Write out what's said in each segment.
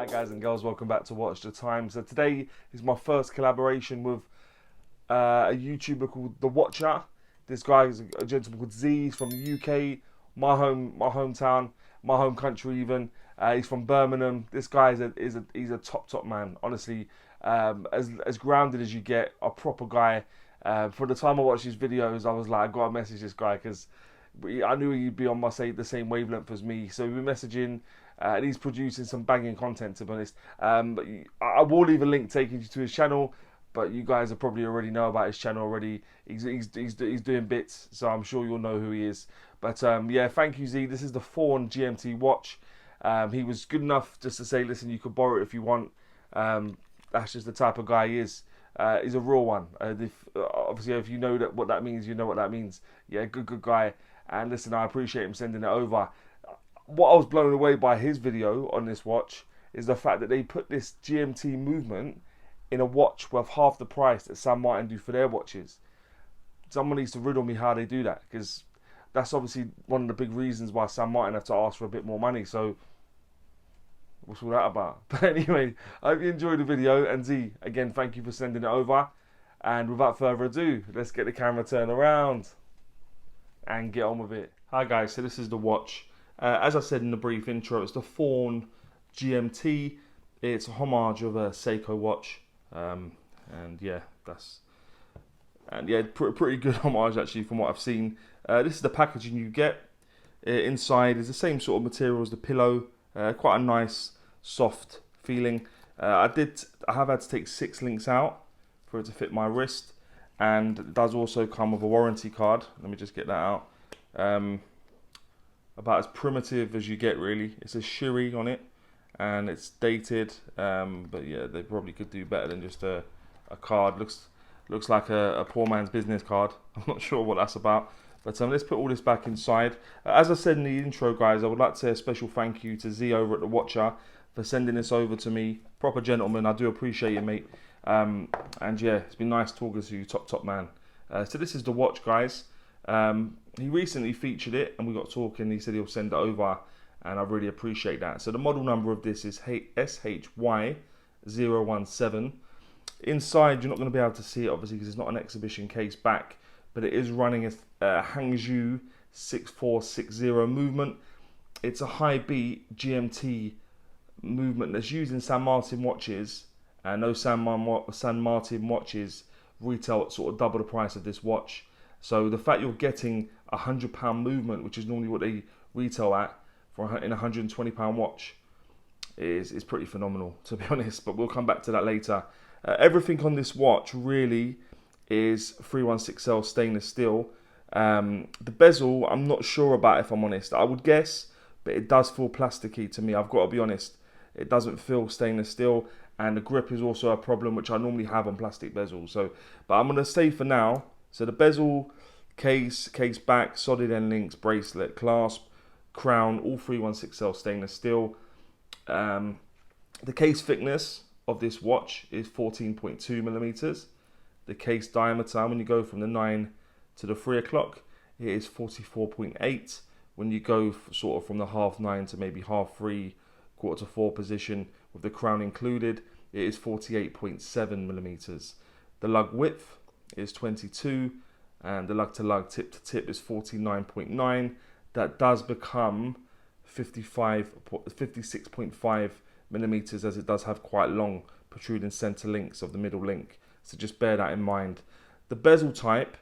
Hi guys and girls, welcome back to Watch the Time. So today is my first collaboration with a YouTuber called The Watcher. This guy is a gentleman called Z. He's from the UK, my hometown, my home country even. He's from Birmingham. This guy he's a top man. Honestly, as grounded as you get, a proper guy. For the time I watched his videos, I was like, I gotta message this guy because I knew he'd be on the same wavelength as me. So we were messaging. And he's producing some banging content, to be honest. But I will leave a link taking you to his channel, but you guys will probably already know about his channel already. He's doing bits, so I'm sure you'll know who he is. But yeah, thank you, Z. This is the Thorn GMT watch. He was good enough just to say, listen, you could borrow it if you want. That's just the type of guy he is. He's a real one. Obviously, if you know what that means, you know what that means. Yeah, good guy. And listen, I appreciate him sending it over. What I was blown away by his video on this watch is the fact that they put this GMT movement in a watch worth half the price that San Martin do for their watches. Someone needs to riddle me how they do that, because that's obviously one of the big reasons why San Martin have to ask for a bit more money. So what's all that about? But anyway, I hope you enjoyed the video, and Z, again, thank you for sending it over. And without further ado, let's get the camera turned around and get on with it. Hi guys, so this is the watch. As I said in the brief intro, it's the Thorn GMT. It's a homage of a Seiko watch, and yeah, pretty good homage actually from what I've seen. This is the packaging you get. Inside is the same sort of material as the pillow, quite a nice soft feeling. I have had to take 6 links out for it to fit my wrist, and it does also come with a warranty card. Let me just get that out. About as primitive as you get, really. It says SHY017 on it, and it's dated, but yeah, they probably could do better than just a card. Looks like a poor man's business card. I'm not sure what that's about, but let's put all this back inside. As I said in the intro, guys, I would like to say a special thank you to Z over at The Watcher for sending this over to me. Proper gentleman. I do appreciate it, mate. And yeah, it's been nice talking to you, top man. So this is the watch, guys. He recently featured it and we got talking. He said he'll send it over, and I really appreciate that. So the model number of this is SHY017. Inside, you're not going to be able to see it obviously because it's not an exhibition case back, but it is running a Hangzhou 6460 movement. It's a high beat GMT movement that's used in San Martin watches, and those San Martin watches retail at sort of double the price of this watch. So the fact you're getting a £100 movement, which is normally what they retail at in a £120 watch, is pretty phenomenal, to be honest. But we'll come back to that later. Everything on this watch really is 316L stainless steel. The bezel, I'm not sure about, if I'm honest. I would guess, but it does feel plasticky to me. I've got to be honest. It doesn't feel stainless steel, and the grip is also a problem, which I normally have on plastic bezels. So, but I'm going to say for now. So the bezel, case back, solid end links, bracelet, clasp, crown, all 316L stainless steel. The case thickness of this watch is 14.2 millimeters. The case diameter, when you go from the 9 to the 3 o'clock, it is 44.8. When you go sort of from the half 9 to maybe half 3, quarter to 4 position with the crown included, it is 48.7 millimeters. The lug width is 22, and the lug to lug, tip to tip is 49.9. That does become 56.5 millimeters, as it does have quite long protruding center links of the middle link. So just bear that in mind. The bezel type,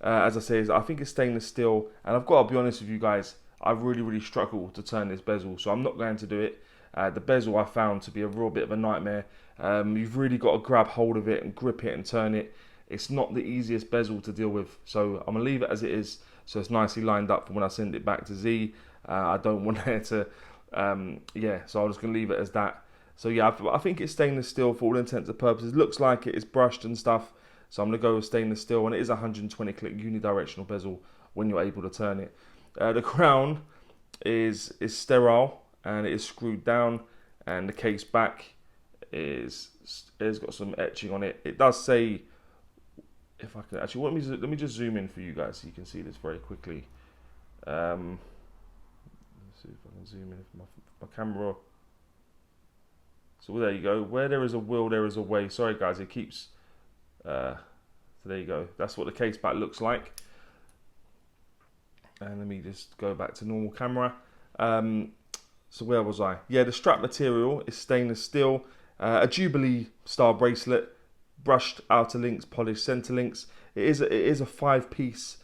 as I say, I think it's stainless steel, and I've got to be honest with you guys, I really struggle to turn this bezel, so I'm not going to do it. The bezel I found to be a real bit of a nightmare. You've really got to grab hold of it and grip it and turn it. It's not the easiest bezel to deal with, so I'm going to leave it as it is, so it's nicely lined up for when I send it back to Z. I don't want there to, yeah, so I'm just going to leave it as that. So yeah, I think it's stainless steel for all intents and purposes. Looks like it is brushed and stuff, so I'm going to go with stainless steel, and it is a 120 click unidirectional bezel when you're able to turn it. The crown is sterile, and it is screwed down, and the case back has got some etching on it. It does say, if I can actually, let me just zoom in for you guys so you can see this very quickly. Let's see if I can zoom in. If my camera So there you go. Where there is a will, there is a way. Sorry guys, it keeps... so there you go. That's what the case back looks like. And let me just go back to normal camera. So where was I? Yeah, the strap material is stainless steel. A Jubilee style bracelet. Brushed outer links, polished center links. It is a 5-piece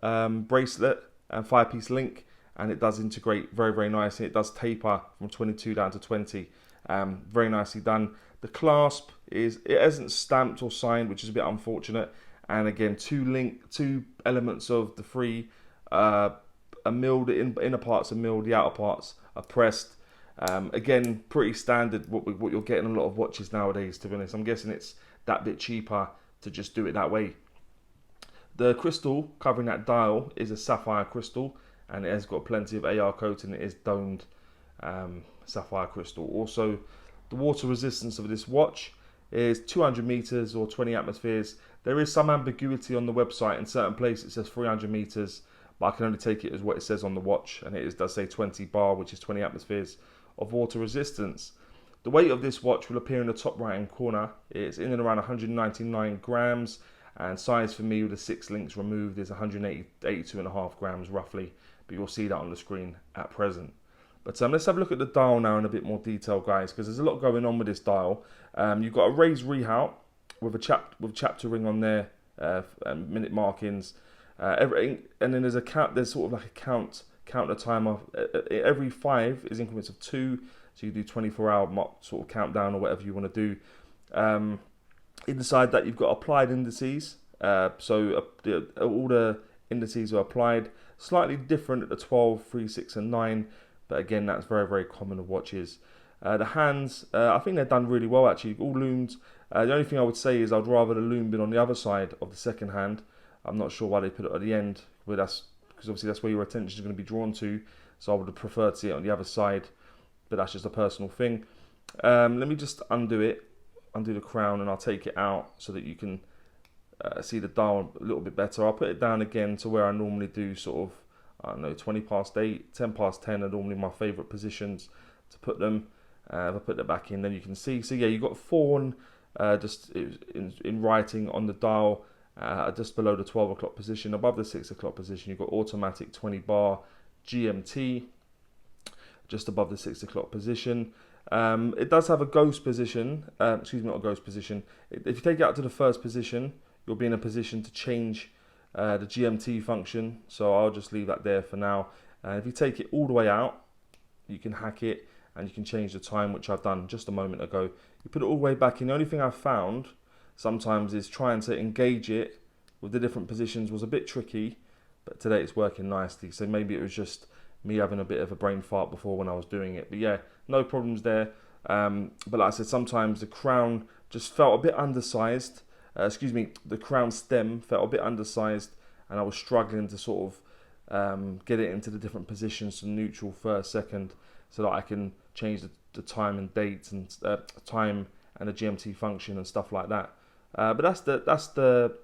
bracelet and 5-piece link. And it does integrate very, very nicely. It does taper from 22 down to 20. Very nicely done. The clasp it isn't stamped or signed, which is a bit unfortunate. And again, two elements of the free are milled. The inner parts are milled, the outer parts are pressed. Again, pretty standard what you're getting a lot of watches nowadays, to be honest. I'm guessing it's that bit cheaper to just do it that way. The crystal covering that dial is a sapphire crystal, and it has got plenty of AR coating. It is domed sapphire crystal. Also, the water resistance of this watch is 200 meters or 20 atmospheres. There is some ambiguity on the website. In certain places it says 300 meters, but I can only take it as what it says on the watch, and it does say 20 bar, which is 20 atmospheres of water resistance. The weight of this watch will appear in the top right hand corner. It's in and around 199 grams, and size for me with the 6 links removed is 182.5 grams roughly, but you'll see that on the screen at present. But let's have a look at the dial now in a bit more detail, guys, because there's a lot going on with this dial. You've got a raised rehaut with a chapter ring on there, and minute markings, everything, and then there's sort of like a counter timer. Every 5 is increments of 2, so you do 24-hour sort of countdown or whatever you want to do. Inside that, you've got applied indices, so all the indices are applied. Slightly different at the 12, 3, 6, and 9. But again, that's very, very common with watches. The hands, I think they're done really well actually, all loomed. The only thing I would say is I'd rather the loom been on the other side of the second hand. I'm not sure why they put it at the end, but that's because obviously that's where your attention is going to be drawn to. So I would have preferred to see it on the other side, but that's just a personal thing. Let me just undo the crown, and I'll take it out so that you can see the dial a little bit better. I'll put it down again to where I normally do, sort of, I don't know, 20 past 8, 10 past 10 are normally my favourite positions to put them. If I put it back in, then you can see. So yeah, you've got Thorn just in writing on the dial, just below the 12 o'clock position. Above the 6 o'clock position, you've got automatic 20 bar GMT, just above the 6 o'clock position. It does have a ghost position, excuse me, not a ghost position. If you take it out to the first position, you'll be in a position to change the GMT function, so I'll just leave that there for now. If you take it all the way out, you can hack it and you can change the time, which I've done just a moment ago. You put it all the way back in. The only thing I've found sometimes is trying to engage it with the different positions was a bit tricky, but today it's working nicely. So maybe it was just me having a bit of a brain fart before when I was doing it, but yeah, no problems there. But like I said, sometimes the crown just felt a bit undersized. The crown stem felt a bit undersized, and I was struggling to sort of get it into the different positions, to neutral, first, second, so that I can change the time and date and time and the GMT function and stuff like that. But that's the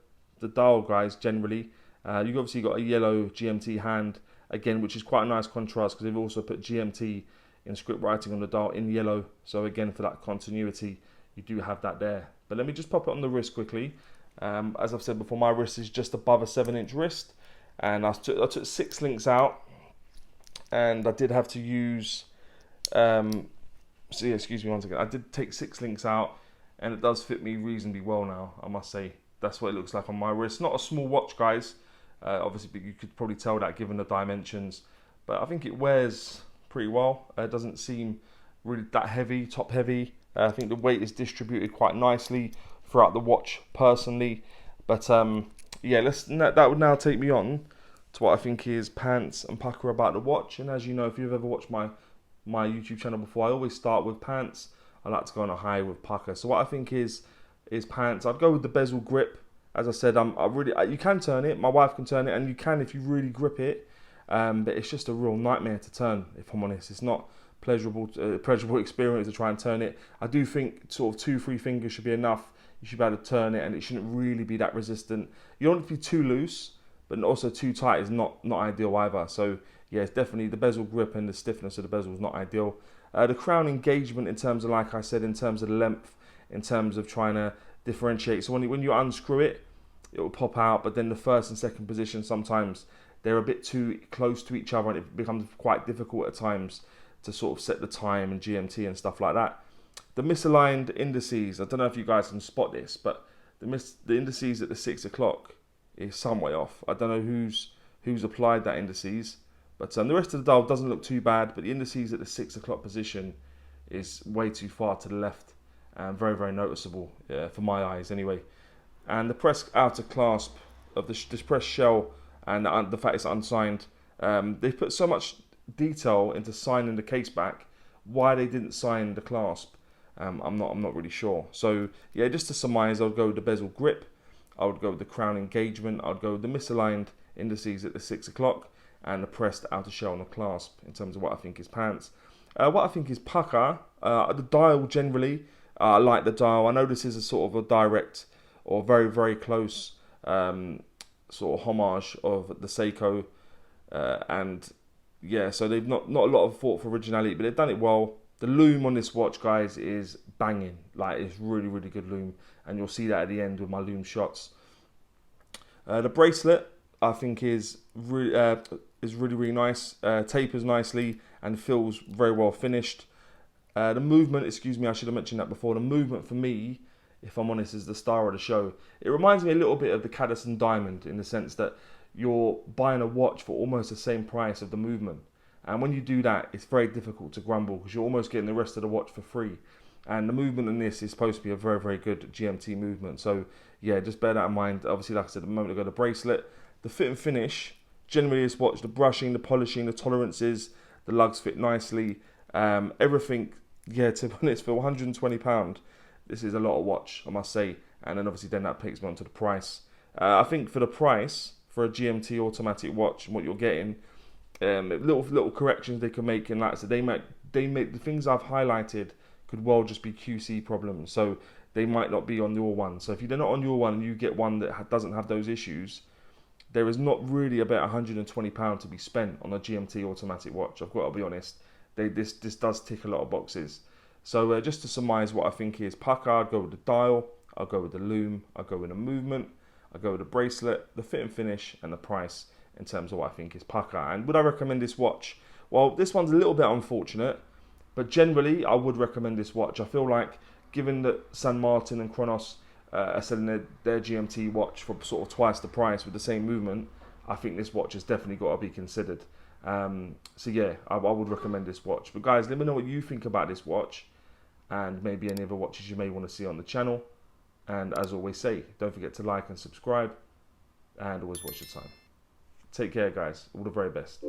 dial, guys. Generally, you've obviously got a yellow GMT hand again, which is quite a nice contrast because they've also put GMT in script writing on the dial in yellow. So again, for that continuity, you do have that there. But let me just pop it on the wrist quickly. As I've said before, my wrist is just above a 7-inch wrist, and I took 6 links out, and I did have to use. So yeah, excuse me one second. I did take 6 links out, and it does fit me reasonably well now, I must say. That's what it looks like on my wrist. Not a small watch, guys. Obviously, but you could probably tell that given the dimensions. But I think it wears pretty well. It doesn't seem really that heavy, top heavy. I think the weight is distributed quite nicely throughout the watch, personally. But yeah, that would now take me on to what I think is pants and pukka about the watch. And as you know, if you've ever watched my YouTube channel before, I always start with pants. I like to go on a high with pukka. So what I think is pants. I'd go with the bezel grip. As I said, you can turn it. My wife can turn it, and you can if you really grip it. But it's just a real nightmare to turn, if I'm honest. It's not pleasurable experience to try and turn it. I do think sort of 2-3 fingers should be enough. You should be able to turn it, and it shouldn't really be that resistant. You don't want it to be too loose, but also too tight is not ideal either. So yeah, it's definitely the bezel grip and the stiffness of the bezel is not ideal. The crown engagement in terms of, like I said, in terms of the length, in terms of trying to differentiate. So when you unscrew it, it will pop out, but then the first and second position, sometimes they're a bit too close to each other and it becomes quite difficult at times to sort of set the time and GMT and stuff like that. The misaligned indices, I don't know if you guys can spot this, but the indices at the 6 o'clock is some way off. I don't know who's applied that indices, but the rest of the dial doesn't look too bad, but the indices at the 6 o'clock position is way too far to the left and very, very noticeable for my eyes anyway. And the press outer clasp of this press shell and the fact it's unsigned, they've put so much detail into signing the case back. Why they didn't sign the clasp, I'm not really sure. So yeah, just to surmise, I would go with the bezel grip, I would go with the crown engagement, I would go with the misaligned indices at the 6 o'clock, and the pressed outer shell on the clasp in terms of what I think is pants. What I think is pukka, the dial generally, I like the dial. I know this is a sort of a direct or very, very close sort of homage of the Seiko, and yeah, so they've not a lot of thought for originality, but they've done it well. The loom on this watch, guys, is banging. Like, it's really, really good loom, and you'll see that at the end with my loom shots. The bracelet, I think, is really, really nice. Tapers nicely and feels very well finished. The movement, excuse me, I should have mentioned that before. The movement for me, if I'm honest, is the star of the show. It reminds me a little bit of the Cadison Diamond in the sense that you're buying a watch for almost the same price of the movement. And when you do that, it's very difficult to grumble because you're almost getting the rest of the watch for free. And the movement in this is supposed to be a very, very good GMT movement. So yeah, just bear that in mind. Obviously, like I said a moment ago, the bracelet, the fit and finish, generally this watch, the brushing, the polishing, the tolerances, the lugs fit nicely. Everything, yeah, to be honest, for £120, this is a lot of watch, I must say. And then obviously then that takes me on to the price. I think for the price, for a GMT automatic watch and what you're getting, little corrections they can make, and like I said, they make the things I've highlighted could well just be QC problems, so they might not be on your one. So if they're not on your one and you get one that doesn't have those issues, there is not really about £120 to be spent on a GMT automatic watch. I've got to be honest. This does tick a lot of boxes. So just to surmise what I think is pukka, I'll go with the dial, I'll go with the loom, I'll go with the movement, I'll go with the bracelet, the fit and finish, and the price in terms of what I think is pukka. And would I recommend this watch? Well, this one's a little bit unfortunate, but generally I would recommend this watch. I feel like, given that San Martin and Chronos are selling their GMT watch for sort of twice the price with the same movement, I think this watch has definitely got to be considered. So yeah, I would recommend this watch. But guys, let me know what you think about this watch and maybe any other watches you may want to see on the channel. And as always say, don't forget to like and subscribe, and always watch your time. Take care, guys. All the very best.